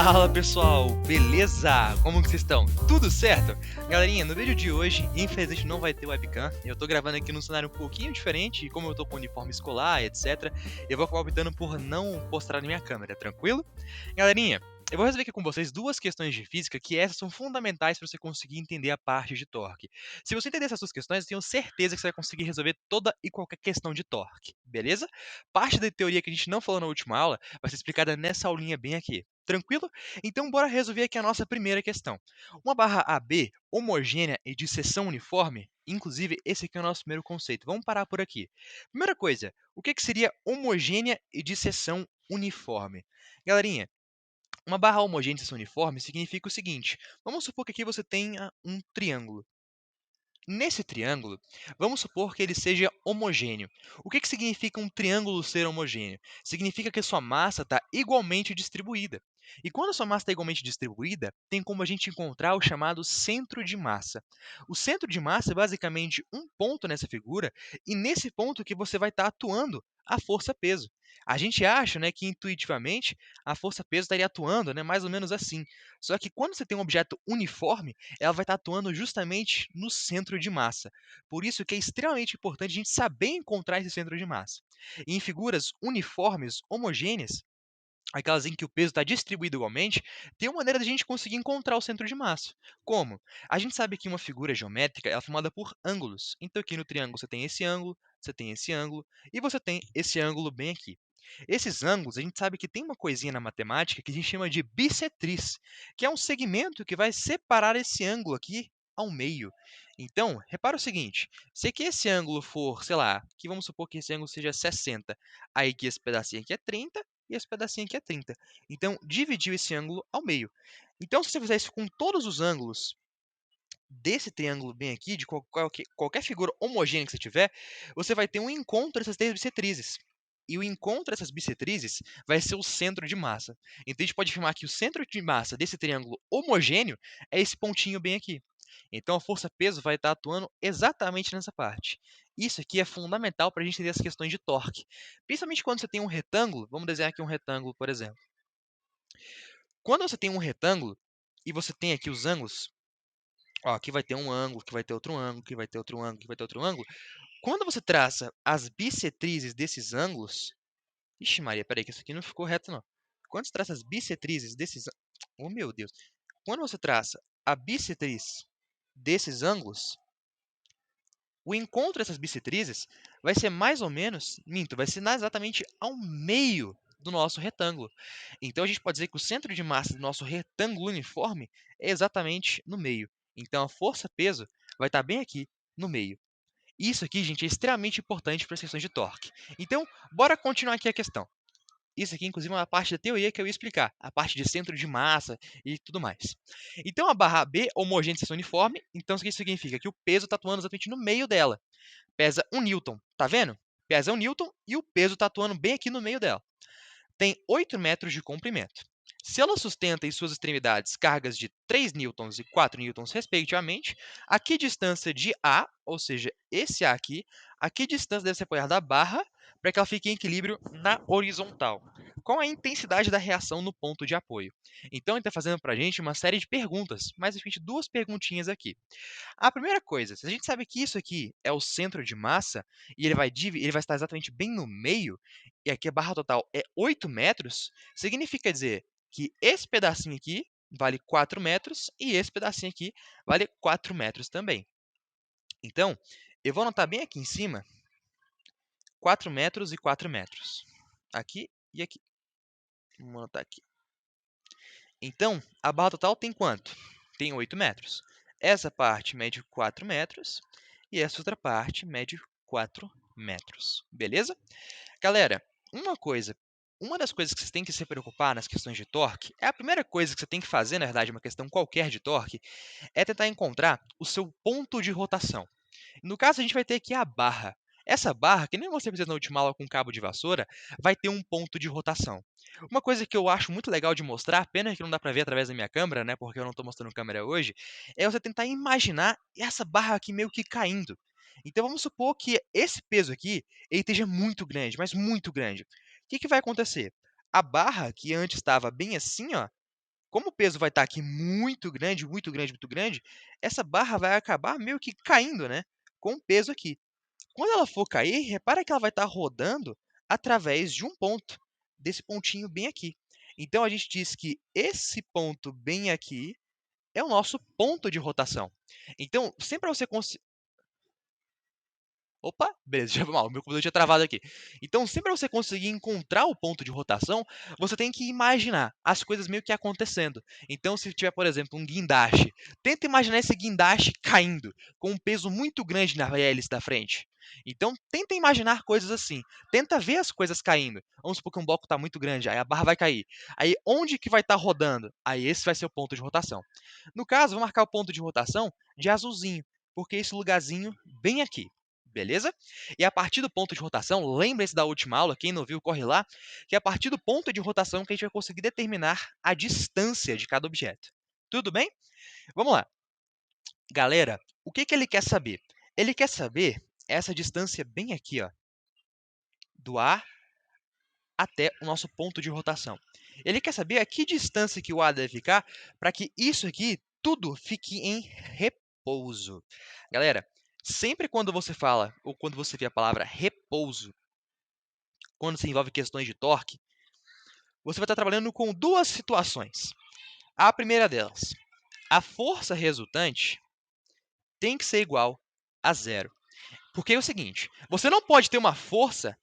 Fala pessoal, beleza? Como que vocês estão? Tudo certo? Galerinha, no vídeo de hoje, infelizmente não vai ter webcam. Eu tô gravando aqui num cenário um pouquinho diferente, e como eu tô com uniforme escolar, etc, eu vou acabar optando por não postar na minha câmera, tranquilo? Galerinha, eu vou resolver aqui com vocês duas questões de física que essas são fundamentais para você conseguir entender a parte de torque. Se você entender essas duas questões, eu tenho certeza que você vai conseguir resolver toda e qualquer questão de torque, beleza? Parte da teoria que a gente não falou na última aula vai ser explicada nessa aulinha bem aqui. Tranquilo? Então bora resolver aqui a nossa primeira questão. Uma barra AB homogênea e de seção uniforme? Inclusive, esse aqui é o nosso primeiro conceito. Vamos parar por aqui. Primeira coisa, o que seria homogênea e de seção uniforme? Galerinha, uma barra homogênea de seção uniforme significa o seguinte. Vamos supor que aqui você tenha um triângulo. Nesse triângulo, vamos supor que ele seja homogêneo. O que significa um triângulo ser homogêneo? Significa que sua massa está igualmente distribuída. E quando a sua massa está igualmente distribuída, tem como a gente encontrar o chamado centro de massa. O centro de massa é basicamente um ponto nessa figura, e nesse ponto que você vai estar atuando a força-peso. A gente acha, né, que intuitivamente a força-peso estaria atuando, né, mais ou menos assim. Só que quando você tem um objeto uniforme, ela vai estar atuando justamente no centro de massa. Por isso que é extremamente importante a gente saber encontrar esse centro de massa. E em figuras uniformes, homogêneas, aquelas em que o peso está distribuído igualmente, tem uma maneira de a gente conseguir encontrar o centro de massa. Como? A gente sabe que uma figura geométrica ela é formada por ângulos. Então aqui no triângulo você tem esse ângulo, você tem esse ângulo, e você tem esse ângulo bem aqui. Esses ângulos, a gente sabe que tem uma coisinha na matemática que a gente chama de bissetriz, que é um segmento que vai separar esse ângulo aqui ao meio. Então, repara o seguinte, se aqui esse ângulo for, sei lá, que vamos supor que esse ângulo seja 60, aí que esse pedacinho aqui é 30, e esse pedacinho aqui é 30. Então, dividiu esse ângulo ao meio. Então, se você fizer isso com todos os ângulos desse triângulo bem aqui, de qualquer figura homogênea que você tiver, você vai ter um encontro dessas três bissetrizes. E o encontro dessas bissetrizes vai ser o centro de massa. Então, a gente pode afirmar que o centro de massa desse triângulo homogêneo é esse pontinho bem aqui. Então, a força-peso vai estar atuando exatamente nessa parte. Isso aqui é fundamental para a gente entender as questões de torque. Principalmente quando você tem um retângulo, vamos desenhar aqui um retângulo, por exemplo. Quando você tem um retângulo e você tem aqui os ângulos, ó, aqui vai ter um ângulo, aqui vai ter outro ângulo, aqui vai ter outro ângulo, aqui vai ter outro ângulo. Quando você traça as bissetrizes desses ângulos, ixi Maria, peraí que isso aqui não ficou reto não. Quando você traça as bissetrizes desses, oh meu Deus, quando você traça a bissetriz desses ângulos, o encontro dessas bissetrizes vai ser mais ou menos, minto, vai ser exatamente ao meio do nosso retângulo. Então a gente pode dizer que o centro de massa do nosso retângulo uniforme é exatamente no meio. Então a força-peso vai estar bem aqui no meio. Isso aqui, gente, é extremamente importante para as questões de torque. Então, bora continuar aqui a questão. Isso aqui, inclusive, é uma parte da teoria que eu ia explicar, a parte de centro de massa e tudo mais. Então, a barra B, homogênea de seção uniforme, então isso aqui significa que o peso está atuando exatamente no meio dela. Pesa 1 newton, tá vendo? Pesa 1 newton e o peso está atuando bem aqui no meio dela. Tem 8 metros de comprimento. Se ela sustenta em suas extremidades cargas de 3 newtons e 4 newtons, respectivamente, a que distância de A, ou seja, esse A aqui, a que distância deve ser apoiada a barra para que ela fique em equilíbrio na horizontal? Qual a intensidade da reação no ponto de apoio? Então, ele está fazendo para a gente uma série de perguntas, mais especificamente duas perguntinhas aqui. A primeira coisa, se a gente sabe que isso aqui é o centro de massa, e ele vai estar exatamente bem no meio, e aqui a barra total é 8 metros, significa dizer que esse pedacinho aqui vale 4 metros, e esse pedacinho aqui vale 4 metros também. Então, eu vou anotar bem aqui em cima, 4 metros e 4 metros. Aqui e aqui. Vamos anotar aqui. Então, a barra total tem quanto? Tem 8 metros. Essa parte mede 4 metros e essa outra parte mede 4 metros. Beleza? Galera, uma das coisas que você tem que se preocupar nas questões de torque, é a primeira coisa que você tem que fazer, na verdade, uma questão qualquer de torque, é tentar encontrar o seu ponto de rotação. No caso, a gente vai ter aqui a barra. Essa barra, que nem você fez na última aula com cabo de vassoura, vai ter um ponto de rotação. Uma coisa que eu acho muito legal de mostrar, pena que não dá para ver através da minha câmera, né, porque eu não estou mostrando câmera hoje, é você tentar imaginar essa barra aqui meio que caindo. Então vamos supor que esse peso aqui ele esteja muito grande, mas muito grande. O que vai acontecer? A barra, que antes estava bem assim, ó, como o peso vai estar aqui muito grande, muito grande, muito grande, essa barra vai acabar meio que caindo, né, com o peso aqui. Quando ela for cair, repara que ela vai estar rodando através de um ponto, desse pontinho bem aqui. Então a gente diz que esse ponto bem aqui é o nosso ponto de rotação. Então, sempre pra você Opa, beleza, já foi mal, meu computador tinha travado aqui. Então, sempre pra você conseguir encontrar o ponto de rotação, você tem que imaginar as coisas meio que acontecendo. Então, se tiver, por exemplo, um guindaste, tenta imaginar esse guindaste caindo, com um peso muito grande na hélice da frente. Então, tenta imaginar coisas assim. Tenta ver as coisas caindo. Vamos supor que um bloco está muito grande, aí a barra vai cair. Aí, onde que vai estar rodando? Aí, esse vai ser o ponto de rotação. No caso, vou marcar o ponto de rotação de azulzinho, porque esse lugarzinho bem aqui. Beleza? E a partir do ponto de rotação, lembre-se da última aula, quem não viu, corre lá, que é a partir do ponto de rotação que a gente vai conseguir determinar a distância de cada objeto. Tudo bem? Vamos lá. Galera, o que ele quer saber? Ele quer saber essa distância bem aqui, ó, do A até o nosso ponto de rotação. Ele quer saber a que distância que o A deve ficar para que isso aqui tudo fique em repouso. Galera, sempre quando você fala ou quando você vê a palavra repouso, quando se envolve questões de torque, você vai estar trabalhando com duas situações. A primeira delas, a força resultante tem que ser igual a zero. Porque é o seguinte, você não pode ter uma força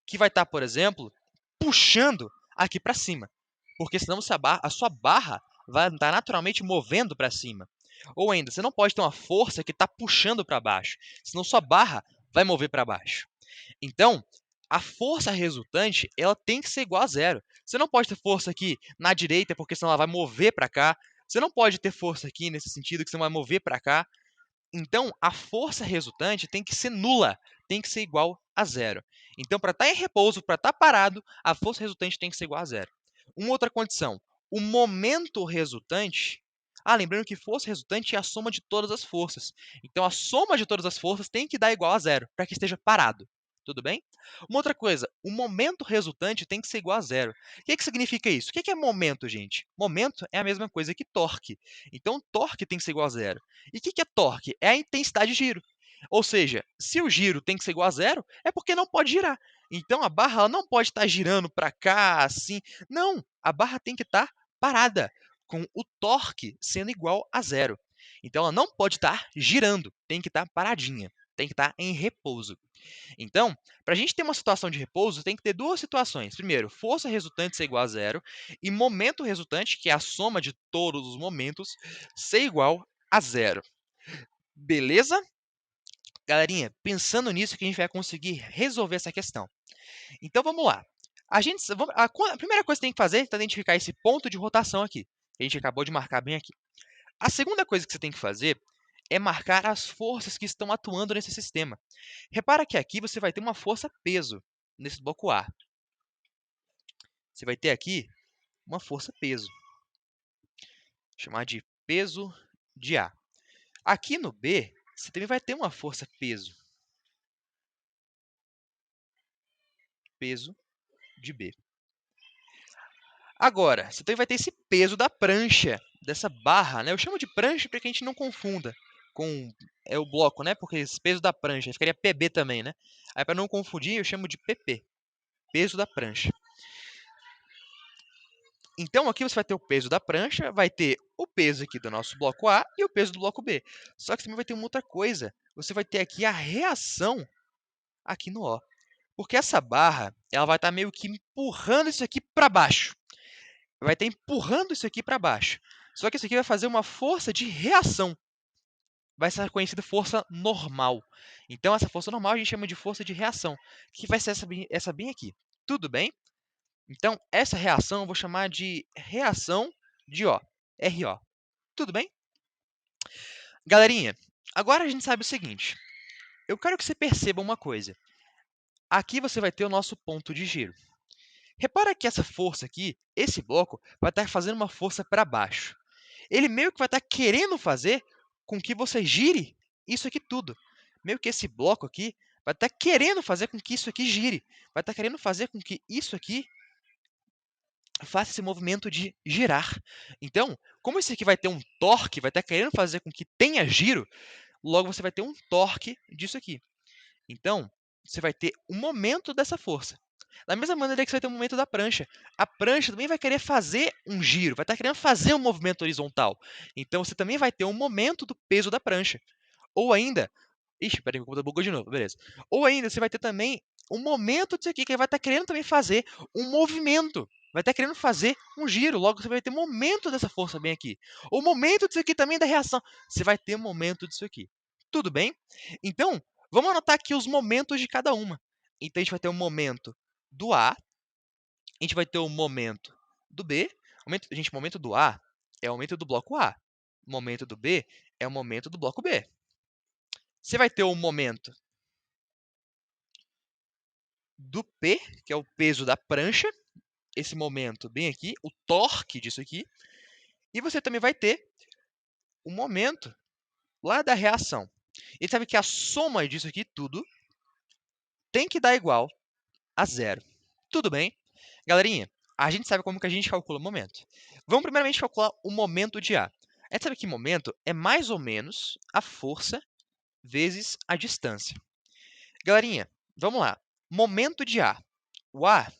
que vai estar, por exemplo, puxando aqui para cima. Porque senão a sua barra vai estar naturalmente movendo para cima. Ou ainda, você não pode ter uma força que está puxando para baixo, senão sua barra vai mover para baixo. Então, a força resultante ela tem que ser igual a zero. Você não pode ter força aqui na direita, porque senão ela vai mover para cá. Você não pode ter força aqui nesse sentido, que você vai mover para cá. Então, a força resultante tem que ser nula, tem que ser igual a zero. Então, para estar em repouso, para estar parado, a força resultante tem que ser igual a zero. Uma outra condição, o momento resultante... lembrando que força resultante é a soma de todas as forças. Então, a soma de todas as forças tem que dar igual a zero, para que esteja parado. Tudo bem? Uma outra coisa, o momento resultante tem que ser igual a zero. O que significa isso? O que é momento, gente? Momento é a mesma coisa que torque. Então, torque tem que ser igual a zero. E o que é torque? É a intensidade de giro. Ou seja, se o giro tem que ser igual a zero, é porque não pode girar. Então, a barra ela não pode estar girando para cá, assim. Não, a barra tem que estar parada, com o torque sendo igual a zero. Então, ela não pode estar girando, tem que estar paradinha, tem que estar em repouso. Então, para a gente ter uma situação de repouso, tem que ter duas situações. Primeiro, força resultante ser igual a zero, e momento resultante, que é a soma de todos os momentos, ser igual a zero. Beleza? Galerinha, pensando nisso que a gente vai conseguir resolver essa questão. Então, vamos lá. A primeira coisa que você tem que fazer é identificar esse ponto de rotação aqui, que a gente acabou de marcar bem aqui. A segunda coisa que você tem que fazer é marcar as forças que estão atuando nesse sistema. Repara que aqui você vai ter uma força peso nesse bloco A. Você vai ter aqui uma força peso. Vou chamar de peso de A. Aqui no B, você também vai ter uma força peso. Peso de B. Agora, você também vai ter esse peso da prancha, dessa barra, né? Eu chamo de prancha para que a gente não confunda com o bloco, né? Porque esse peso da prancha ficaria PB também, né? Aí, para não confundir, eu chamo de PP, peso da prancha. Então, aqui você vai ter o peso da prancha, vai ter o peso aqui do nosso bloco A e o peso do bloco B. Só que também vai ter uma outra coisa. Você vai ter aqui a reação aqui no O. Porque essa barra ela vai estar meio que empurrando isso aqui para baixo. Vai estar empurrando isso aqui para baixo. Só que isso aqui vai fazer uma força de reação. Vai ser conhecida força normal. Então, essa força normal a gente chama de força de reação, que vai ser essa bem aqui. Tudo bem? Então, essa reação eu vou chamar de reação de O, RO. Tudo bem? Galerinha, agora a gente sabe o seguinte. Eu quero que você perceba uma coisa. Aqui você vai ter o nosso ponto de giro. Repara que essa força aqui, esse bloco, vai estar fazendo uma força para baixo. Ele meio que vai estar querendo fazer com que você gire isso aqui tudo. Meio que esse bloco aqui vai estar querendo fazer com que isso aqui gire. Vai estar querendo fazer com que isso aqui faça esse movimento de girar. Então, como esse aqui vai ter um torque, vai estar querendo fazer com que tenha giro, logo você vai ter um torque disso aqui. Então, você vai ter um momento dessa força. Da mesma maneira que você vai ter um momento da prancha. A prancha também vai querer fazer um giro, vai estar querendo fazer um movimento horizontal. Então, você também vai ter um momento do peso da prancha. Ou ainda, ixi, peraí, o computador bugou de novo, beleza. Ou ainda, você vai ter também um momento disso aqui, que ele vai estar querendo também fazer um movimento. Vai estar querendo fazer um giro, logo você vai ter momento dessa força bem aqui. O momento disso aqui também da reação. Você vai ter momento disso aqui. Tudo bem? Então, vamos anotar aqui os momentos de cada uma. Então, a gente vai ter o momento do A, a gente vai ter o momento do B. Gente, o momento do A é o momento do bloco A. O momento do B é o momento do bloco B. Você vai ter o momento do P, que é o peso da prancha, esse momento bem aqui, o torque disso aqui, e você também vai ter o momento lá da reação. E sabe que a soma disso aqui tudo tem que dar igual a zero. Tudo bem? Galerinha, a gente sabe como que a gente calcula o momento. Vamos primeiramente calcular o momento de A. A gente sabe que momento é mais ou menos a força vezes a distância. Galerinha, vamos lá. Momento de A. O A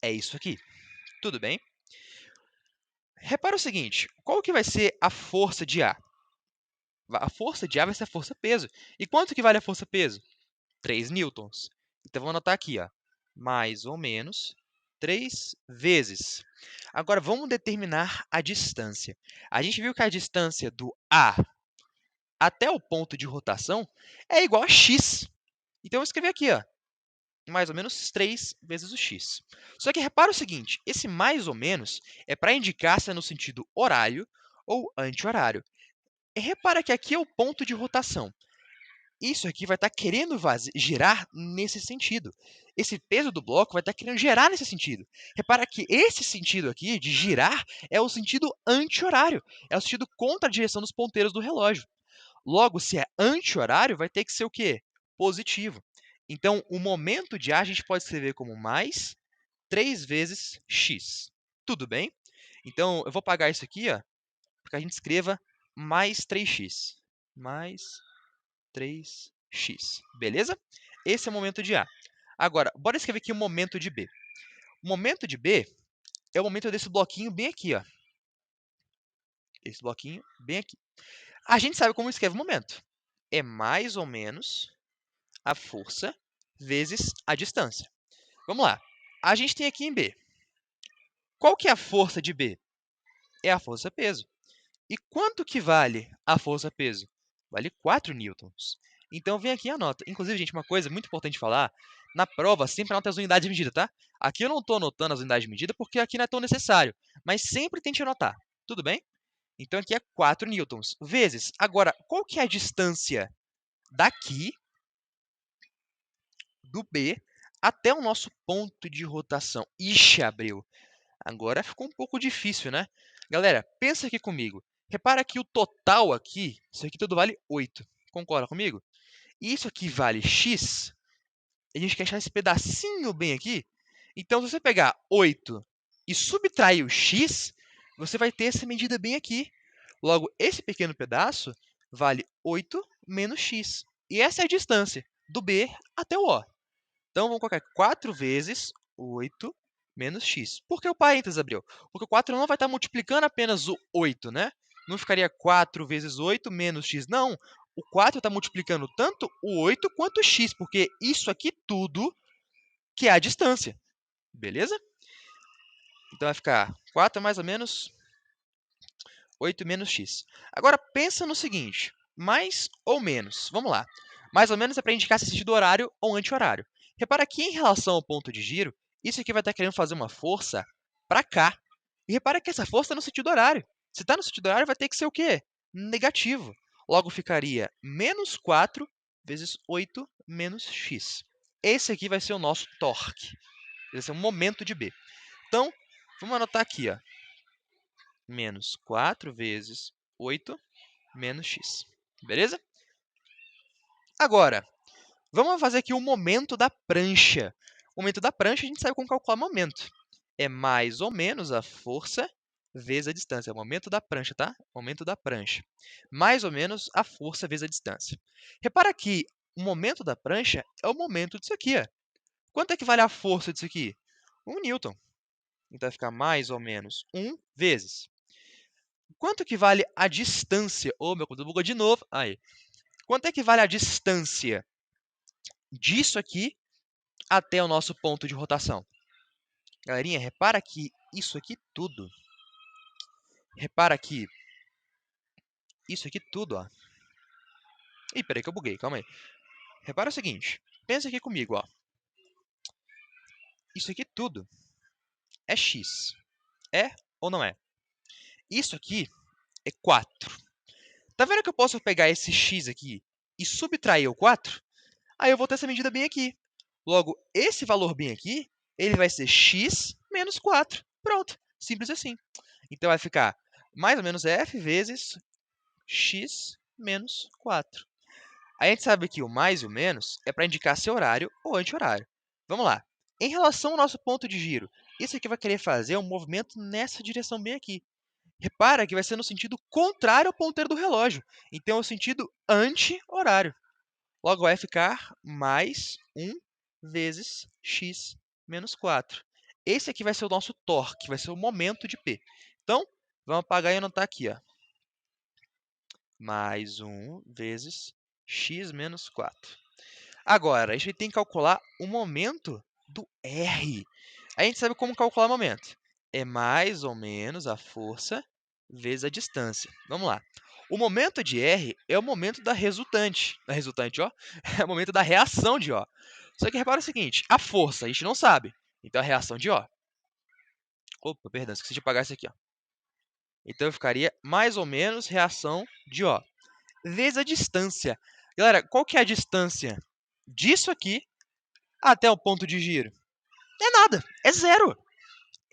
é isso aqui. Tudo bem? Repara o seguinte, qual que vai ser a força de A? A força de A vai ser a força-peso. E quanto que vale a força-peso? 3 newtons. Então, vamos anotar aqui, ó, mais ou menos 3 vezes. Agora, vamos determinar a distância. A gente viu que a distância do A até o ponto de rotação é igual a x. Então, eu vou escrever aqui, ó, mais ou menos 3 vezes o x. Só que repara o seguinte, esse mais ou menos é para indicar se é no sentido horário ou anti-horário. E repara que aqui é o ponto de rotação. Isso aqui vai estar querendo girar nesse sentido. Esse peso do bloco vai estar querendo girar nesse sentido. Repara que esse sentido aqui, de girar, é o sentido anti-horário. É o sentido contra a direção dos ponteiros do relógio. Logo, se é anti-horário, vai ter que ser o quê? Positivo. Então, o momento de A a gente pode escrever como mais 3 vezes x. Tudo bem? Então, eu vou apagar isso aqui, ó, para que a gente escreva mais 3x. Mais 3x. Beleza? Esse é o momento de A. Agora, bora escrever aqui o momento de B. O momento de B é o momento desse bloquinho bem aqui, ó. Esse bloquinho bem aqui. A gente sabe como escreve o momento. É mais ou menos a força vezes a distância. Vamos lá. A gente tem aqui em B. Qual que é a força de B? É a força-peso. E quanto que vale a força-peso? Vale 4 newtons. Então, vem aqui e anota. Inclusive, gente, uma coisa muito importante falar, na prova, sempre anota as unidades de medida, tá? Aqui eu não estou anotando as unidades de medida porque aqui não é tão necessário, mas sempre tente anotar, tudo bem? Então, aqui é 4 newtons, vezes. Agora, qual que é a distância daqui, do B, até o nosso ponto de rotação? Ixi, Abreu. Agora ficou um pouco difícil, né? Galera, pensa aqui comigo. Repara que o total aqui, isso aqui tudo vale 8. Concorda comigo? E isso aqui vale x. A gente quer achar esse pedacinho bem aqui. Então, se você pegar 8 e subtrair o x, você vai ter essa medida bem aqui. Logo, esse pequeno pedaço vale 8 menos x. E essa é a distância do B até o O. Então, vamos colocar 4 vezes 8 menos x. Por que o parênteses, Gabriel? Porque o 4 não vai estar multiplicando apenas o 8, né? Não ficaria 4 vezes 8 menos x. Não, o 4 está multiplicando tanto o 8 quanto o x, porque isso aqui tudo que é a distância. Beleza? Então, vai ficar 4 mais ou menos 8 menos x. Agora, pensa no seguinte, mais ou menos. Vamos lá. Mais ou menos é para indicar se é sentido horário ou anti-horário. Repara que, em relação ao ponto de giro, isso aqui vai estar querendo fazer uma força para cá. E repara que essa força está no sentido horário. Se está no sentido horário, vai ter que ser o quê? Negativo. Logo, ficaria menos 4 vezes 8 menos x. Esse aqui vai ser o nosso torque. Vai ser o momento de B. Então, vamos anotar aqui, ó. Menos 4 vezes 8 menos x. Beleza? Agora, vamos fazer aqui o momento da prancha. O momento da prancha, a gente sabe como calcular o momento. é mais ou menos a força vezes a distância. É o momento da prancha, tá? Momento da prancha. Mais ou menos a força vezes a distância. Repara que o momento da prancha é o momento disso aqui, ó. Quanto é que vale a força disso aqui? 1 newton. Então vai ficar mais ou menos 1 vezes. Quanto que vale a distância? Ô, meu computador bugou de novo. Aí. Quanto é que vale a distância disso aqui até o nosso ponto de rotação? Galerinha, repara que isso aqui tudo, repara que isso aqui tudo, ó. Ih, peraí que eu buguei, calma aí. Repara o seguinte, pensa aqui comigo, ó. Isso aqui tudo é x. É ou não é? Isso aqui é 4. Tá vendo que eu posso pegar esse x aqui e subtrair o 4? Aí eu vou ter essa medida bem aqui. Logo, esse valor bem aqui, ele vai ser x menos 4. Pronto, simples assim. Então vai ficar mais ou menos f vezes x menos 4. A gente sabe que o mais e o menos é para indicar se é horário ou anti-horário. Vamos lá. Em relação ao nosso ponto de giro, isso aqui vai querer fazer um movimento nessa direção bem aqui. Repara que vai ser no sentido contrário ao ponteiro do relógio. Então, é o sentido anti-horário. Logo, vai ficar mais 1 vezes x menos 4. Esse aqui vai ser o nosso torque, vai ser o momento de P. Então, vamos apagar e anotar aqui, ó. Mais 1 vezes x menos 4. Agora, a gente tem que calcular o momento do R. A gente sabe como calcular o momento. É mais ou menos a força vezes a distância. Vamos lá. O momento de R é o momento da resultante. Da resultante, ó. É o momento da reação de O. Só que repara o seguinte, a força a gente não sabe. Então, a reação de O. Opa, perdão, esqueci de apagar isso aqui, ó. Então, ficaria mais ou menos reação de O. Vezes a distância. Galera, qual que é a distância disso aqui até o ponto de giro? É nada, é zero.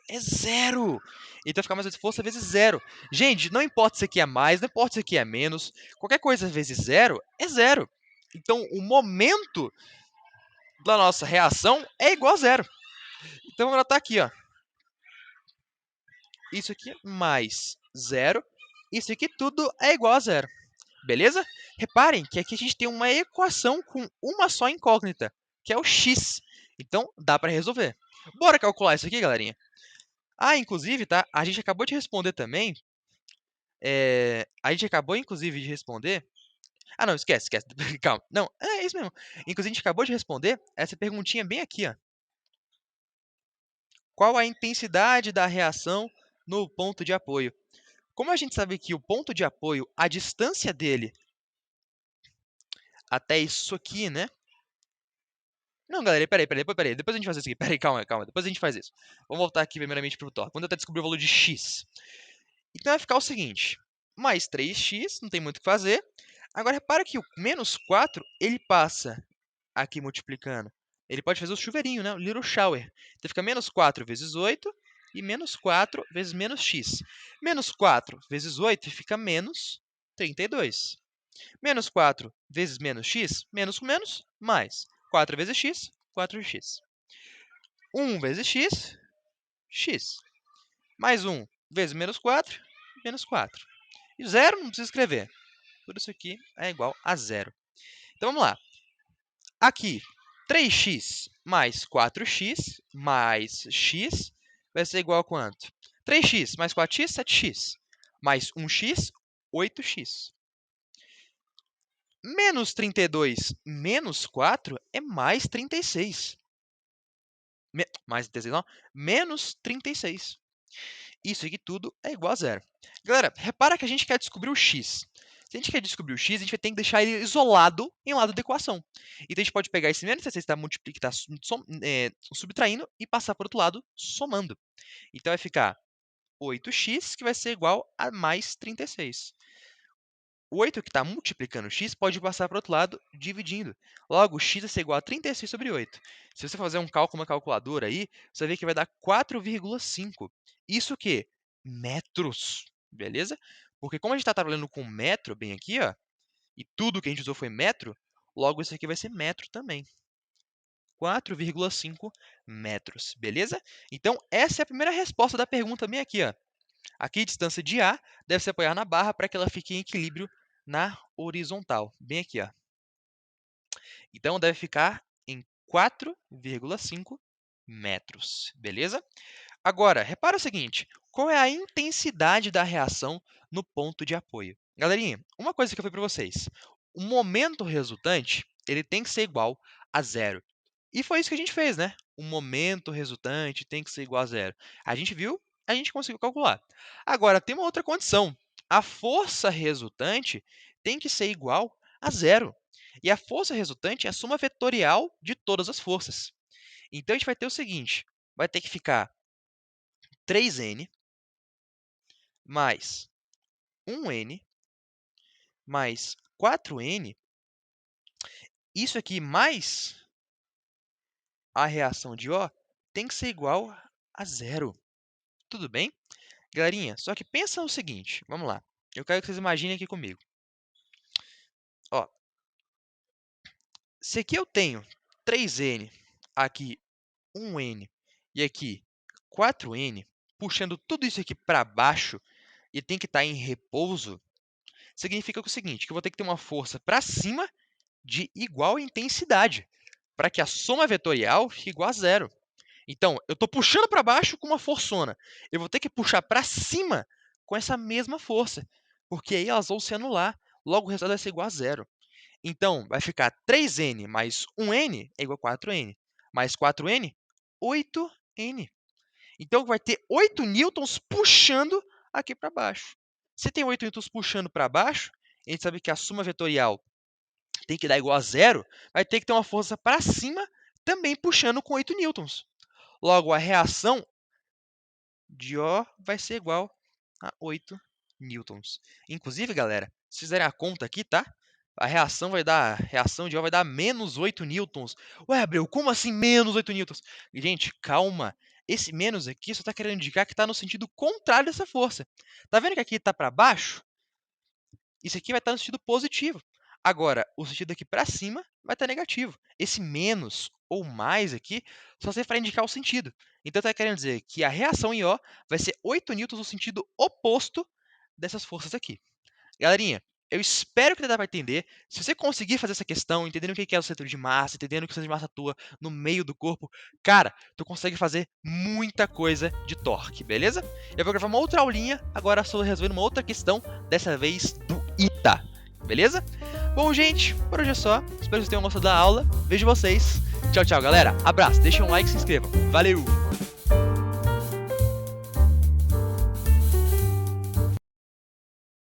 É zero. Então fica mais força vezes zero. Gente, não importa se aqui é mais, não importa se aqui é menos. Qualquer coisa vezes zero é zero. Então o momento da nossa reação é igual a zero. Então vamos anotar aqui, ó. Isso aqui mais zero. Isso aqui tudo é igual a zero. Beleza? Reparem que aqui a gente tem uma equação com uma só incógnita, que é o x. Então dá para resolver. Bora calcular isso aqui, galerinha? Ah, inclusive, tá? A gente acabou de responder também. A gente acabou, inclusive, de responder. Ah, não, esquece, esquece. Calma. Não, é isso mesmo. Inclusive, a gente acabou de responder essa perguntinha bem aqui, ó. Qual a intensidade da reação no ponto de apoio? Como a gente sabe que o ponto de apoio, a distância dele até isso aqui, né? Não, galera, peraí. Depois a gente faz isso aqui. Peraí, calma, calma. Depois a gente faz isso. Vamos voltar aqui primeiramente para o torque. Vamos tentar descobrir o valor de x. Então vai ficar o seguinte, mais 3x, não tem muito o que fazer. Agora repara que o menos 4, ele passa aqui multiplicando. Ele pode fazer o chuveirinho, né? O little shower. Então fica menos 4 vezes 8 e menos 4 vezes menos x. Menos 4 vezes 8 fica menos 32. Menos 4 vezes menos x, menos com menos, mais 4 vezes x, 4x. 1 vezes x, x. Mais 1 vezes menos 4, menos 4. E zero não precisa escrever. Tudo isso aqui é igual a zero. Então, vamos lá. Aqui, 3x mais 4x mais x vai ser igual a quanto? 3x mais 4x, 7x. Mais 1x, 8x. Menos 32 menos 4 é mais 36. Mais 36, não. Menos 36. Isso aqui tudo é igual a zero. Galera, repara que a gente quer descobrir o x. Se a gente quer descobrir o x, a gente vai ter que deixar ele isolado em lado da equação. Então, a gente pode pegar esse menos 36 que está subtraindo e passar para o outro lado, somando. Então, vai ficar 8x, que vai ser igual a mais 36. O 8 que está multiplicando x pode passar para o outro lado, dividindo. Logo, x vai ser igual a 36 sobre 8. Se você fazer um cálculo na calculadora aí, você vai ver que vai dar 4,5. Isso o quê? Metros, beleza? Porque como a gente está trabalhando com metro bem aqui, ó, e tudo que a gente usou foi metro, logo isso aqui vai ser metro também. 4,5 metros, beleza? Então, essa é a primeira resposta da pergunta bem aqui, ó. Aqui, a distância de A deve se apoiar na barra para que ela fique em equilíbrio na horizontal, bem aqui, ó. Então, deve ficar em 4,5 metros, beleza? Agora, repara o seguinte, qual é a intensidade da reação no ponto de apoio? Galerinha, uma coisa que eu falei para vocês, o momento resultante, ele tem que ser igual a zero. E foi isso que a gente fez, né? O momento resultante tem que ser igual a zero. A gente viu, a gente conseguiu calcular. Agora, tem uma outra condição. A força resultante tem que ser igual a zero. E a força resultante é a soma vetorial de todas as forças. Então, a gente vai ter o seguinte, vai ter que ficar 3n mais 1n mais 4n, isso aqui mais a reação de O tem que ser igual a zero. Tudo bem? Galerinha, só que pensa o seguinte, vamos lá. Eu quero que vocês imaginem aqui comigo. Ó, se aqui eu tenho 3n, aqui 1n e aqui 4n, puxando tudo isso aqui para baixo e tem que estar em repouso, significa o seguinte, que eu vou ter que ter uma força para cima de igual intensidade, para que a soma vetorial fique igual a zero. Então, eu estou puxando para baixo com uma forçona. Eu vou ter que puxar para cima com essa mesma força, porque aí elas vão se anular. Logo, o resultado vai ser igual a zero. Então, vai ficar 3n mais 1n é igual a 4n. Mais 4n, 8n. Então, vai ter 8 newtons puxando aqui para baixo. Se tem 8 newtons puxando para baixo, a gente sabe que a soma vetorial tem que dar igual a zero, vai ter que ter uma força para cima também puxando com 8 newtons. Logo, a reação de O vai ser igual a 8 newtons. Inclusive, galera, se fizerem a conta aqui, tá? A reação de O vai dar menos 8 newtons. Ué, Abreu, como assim menos 8 newtons? Gente, calma. Esse menos aqui só está querendo indicar que está no sentido contrário dessa força. Tá vendo que aqui está para baixo? Isso aqui vai estar no sentido positivo. Agora, o sentido aqui para cima vai estar negativo. Esse menos ou mais aqui só serve para indicar o sentido. Então, está querendo dizer que a reação em O vai ser 8 newtons no sentido oposto dessas forças aqui. Galerinha, eu espero que você dá para entender. Se você conseguir fazer essa questão, entendendo o que é o centro de massa, entendendo que o centro de massa atua no meio do corpo, cara, tu consegue fazer muita coisa de torque, beleza? Eu vou gravar uma outra aulinha, agora só resolvendo uma outra questão, dessa vez do ITA, beleza? Bom, gente, por hoje é só. Espero que vocês tenham gostado da aula. Vejo vocês. Tchau, tchau, galera. Abraço, deixem um like e se inscrevam. Valeu!